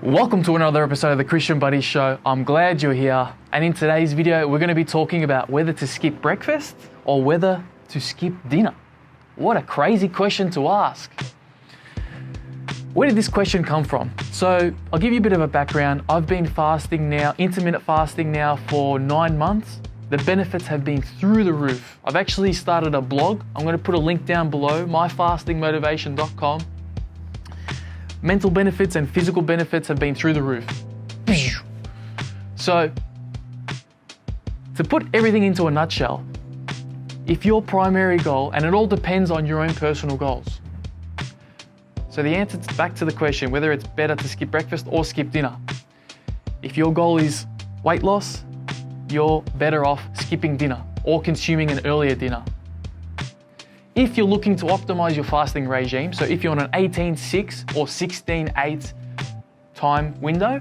Welcome to another episode of the Christian Buddies Show. I'm glad you're here. And in today's video, we're going to be talking about whether to skip breakfast or whether to skip dinner. What a crazy question to ask. Where did this question come from? So I'll give you a bit of a background. I've been fasting now, intermittent fasting now for 9 months. The benefits have been through the roof. I've actually started a blog. I'm going to put a link down below, myfastingmotivation.com. Mental benefits and physical benefits have been through the roof. So, to put everything into a nutshell, if your primary goal, and it all depends on your own personal goals. So the answer back to the question, whether it's better to skip breakfast or skip dinner. If your goal is weight loss, you're better off skipping dinner or consuming an earlier dinner. If you're looking to optimize your fasting regime, so if you're on an 18-6 or 16-8 time window,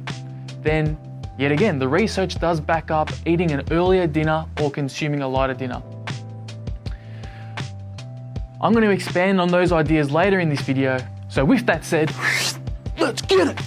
then yet again, the research does back up eating an earlier dinner or consuming a lighter dinner. I'm going to expand on those ideas later in this video. So with that said, let's get it.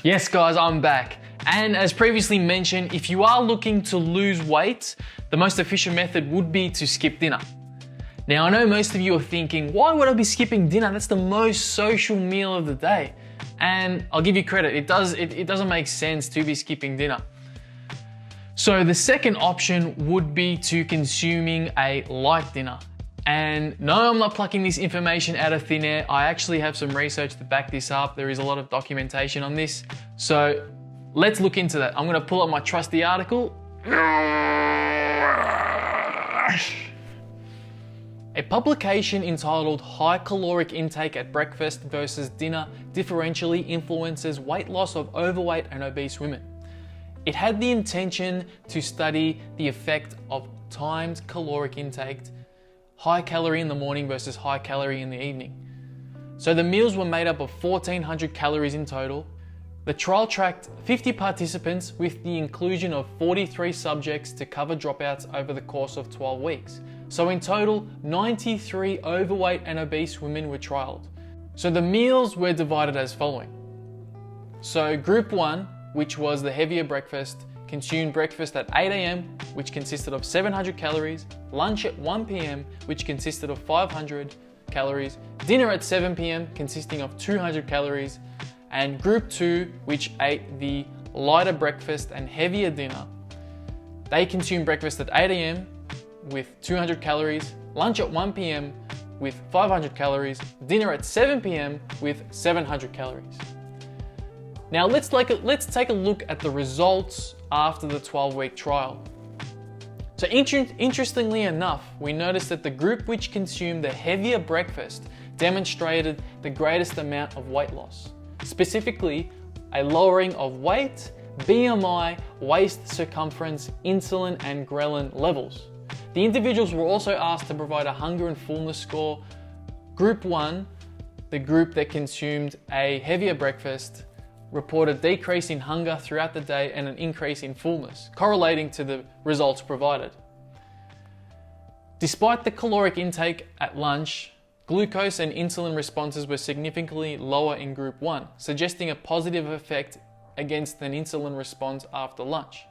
Yes guys, I'm back. And as previously mentioned, if you are looking to lose weight, the most efficient method would be to skip dinner. Now I know most of you are thinking, why would I be skipping dinner? That's the most social meal of the day. And I'll give you credit, it doesn't make sense to be skipping dinner. So the second option would be to consuming a light dinner. And no, I'm not plucking this information out of thin air. I actually have some research to back this up. There is a lot of documentation on this. So let's look into that. I'm gonna pull up my trusty article. A publication entitled High Caloric Intake at Breakfast versus Dinner Differentially Influences Weight Loss of Overweight and Obese Women. It had the intention to study the effect of timed caloric intake, high calorie in the morning versus high calorie in the evening. So the meals were made up of 1,400 calories in total. The trial tracked 50 participants with the inclusion of 43 subjects to cover dropouts over the course of 12 weeks. So in total, 93 overweight and obese women were trialed. So the meals were divided as following. So group 1, which was the heavier breakfast, consumed breakfast at 8 a.m, which consisted of 700 calories, lunch at 1 p.m, which consisted of 500 calories, dinner at 7 p.m, consisting of 200 calories, and group 2, which ate the lighter breakfast and heavier dinner. They consumed breakfast at 8 a.m. with 200 calories, lunch at 1 p.m. with 500 calories, dinner at 7 p.m. with 700 calories. Now let's take a look at the results after the 12-week trial. So interestingly enough, we noticed that the group which consumed the heavier breakfast demonstrated the greatest amount of weight loss. Specifically, a lowering of weight, BMI, waist circumference, insulin and ghrelin levels. The individuals were also asked to provide a hunger and fullness score. Group 1, the group that consumed a heavier breakfast, reported decrease in hunger throughout the day and an increase in fullness, correlating to the results provided. Despite the caloric intake at lunch, glucose and insulin responses were significantly lower in group 1, suggesting a positive effect against an insulin response after lunch.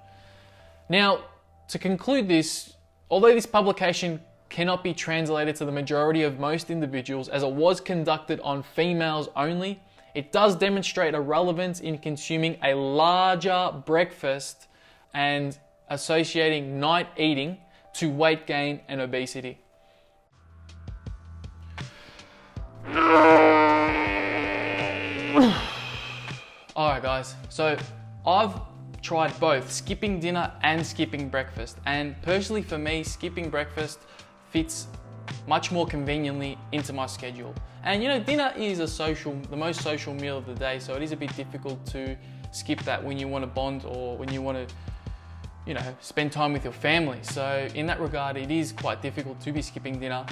Now, to conclude this, although this publication cannot be translated to the majority of most individuals as it was conducted on females only, it does demonstrate a relevance in consuming a larger breakfast and associating night eating to weight gain and obesity. Alright guys, so I've tried both skipping dinner and skipping breakfast, and personally for me, skipping breakfast fits much more conveniently into my schedule. And you know, dinner is the most social meal of the day, so it is a bit difficult to skip that when you want to bond or when you want to, you know, spend time with your family. So in that regard, it is quite difficult to be skipping dinner.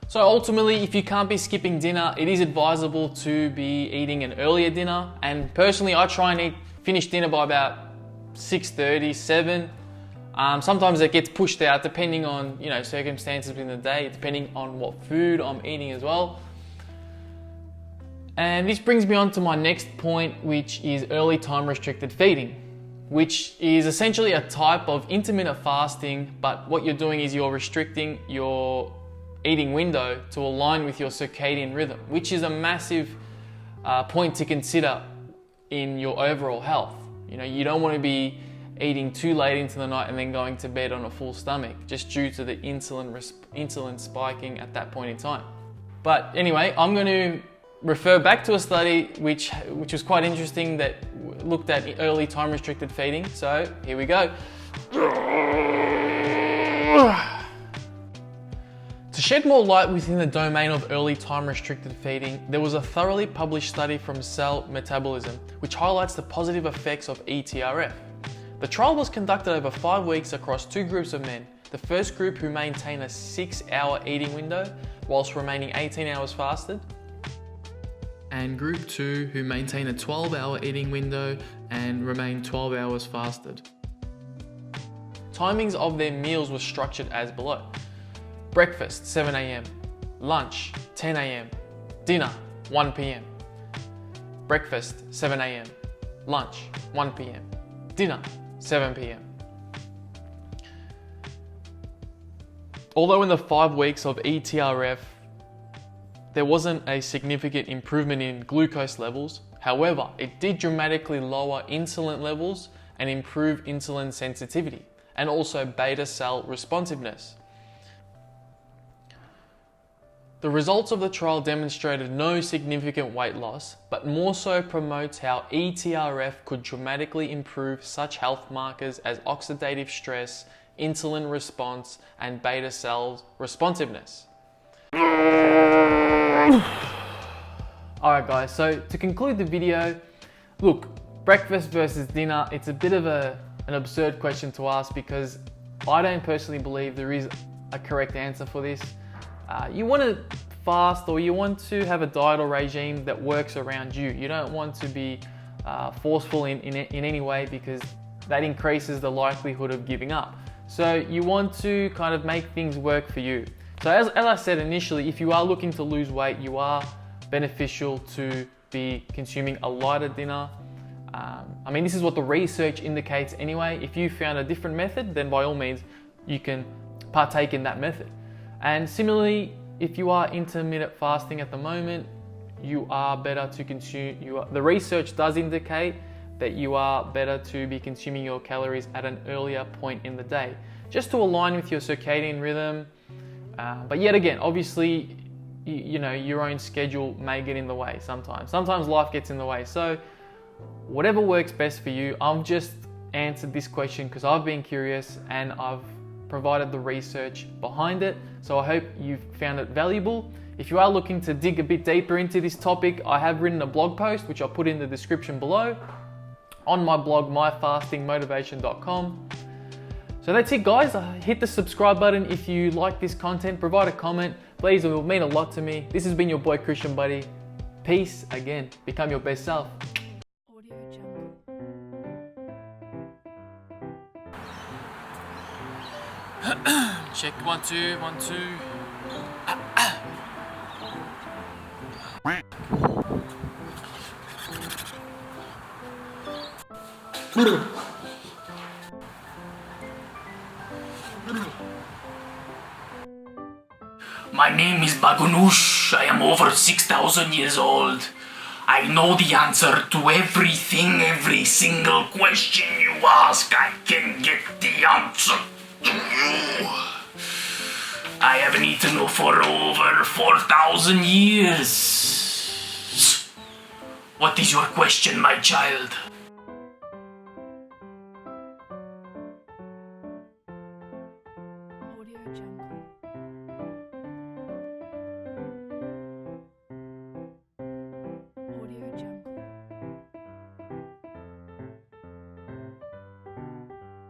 So ultimately, if you can't be skipping dinner, it is advisable to be eating an earlier dinner. And personally, I try and finish dinner by about 6:30, 7. Sometimes it gets pushed out depending on, you know, circumstances within the day, depending on what food I'm eating as well. And this brings me on to my next point, which is early time restricted feeding, which is essentially a type of intermittent fasting, but what you're doing is you're restricting your eating window to align with your circadian rhythm, which is a massive point to consider in your overall health. You know, you don't want to be eating too late into the night and then going to bed on a full stomach, just due to the insulin spiking at that point in time. But anyway, I'm going to refer back to a study which was quite interesting that looked at early time restricted feeding. So here we go. To shed more light within the domain of early time restricted feeding, there was a thoroughly published study from Cell Metabolism, which highlights the positive effects of ETRF. The trial was conducted over 5 weeks across 2 groups of men. The first group, who maintained a 6-hour eating window whilst remaining 18 hours fasted, and group 2, who maintained a 12-hour eating window and remained 12 hours fasted. Timings of their meals were structured as below. Breakfast, 7 a.m. Lunch, 10 a.m. Dinner, 1 p.m. Breakfast, 7 a.m. Lunch, 1 p.m. Dinner, 7 p.m. Although in the 5 weeks of ETRF, there wasn't a significant improvement in glucose levels, however, it did dramatically lower insulin levels and improve insulin sensitivity, and also beta cell responsiveness. The results of the trial demonstrated no significant weight loss, but more so promotes how ETRF could dramatically improve such health markers as oxidative stress, insulin response, and beta cell responsiveness. Alright guys, so to conclude the video, look, breakfast versus dinner, it's a bit of an absurd question to ask, because I don't personally believe there is a correct answer for this. You want to fast, or you want to have a diet or regime that works around you. You don't want to be forceful in any way, because that increases the likelihood of giving up. So you want to kind of make things work for you. So as I said initially, if you are looking to lose weight, you are beneficial to be consuming a lighter dinner. I mean, this is what the research indicates anyway. If you found a different method, then by all means, you can partake in that method. And similarly, if you are intermittent fasting at the moment, you are better to consume, the research does indicate that you are better to be consuming your calories at an earlier point in the day, just to align with your circadian rhythm. But yet again, obviously, you know, your own schedule may get in the way sometimes. Sometimes life gets in the way. So whatever works best for you. I've just answered this question because I've been curious and I've provided the research behind it. So I hope you've found it valuable. If you are looking to dig a bit deeper into this topic, I have written a blog post, which I'll put in the description below, on my blog, myfastingmotivation.com. So that's it guys, hit the subscribe button if you like this content, provide a comment, please, it will mean a lot to me. This has been your boy Christian Buddy. Peace again, become your best self. Check 1 2 1 2. My name is Bagunush. I am over 6,000 years old. I know the answer to everything, every single question you ask. I can get the answer to you. I haven't eaten for over 4,000 years. What is your question, my child?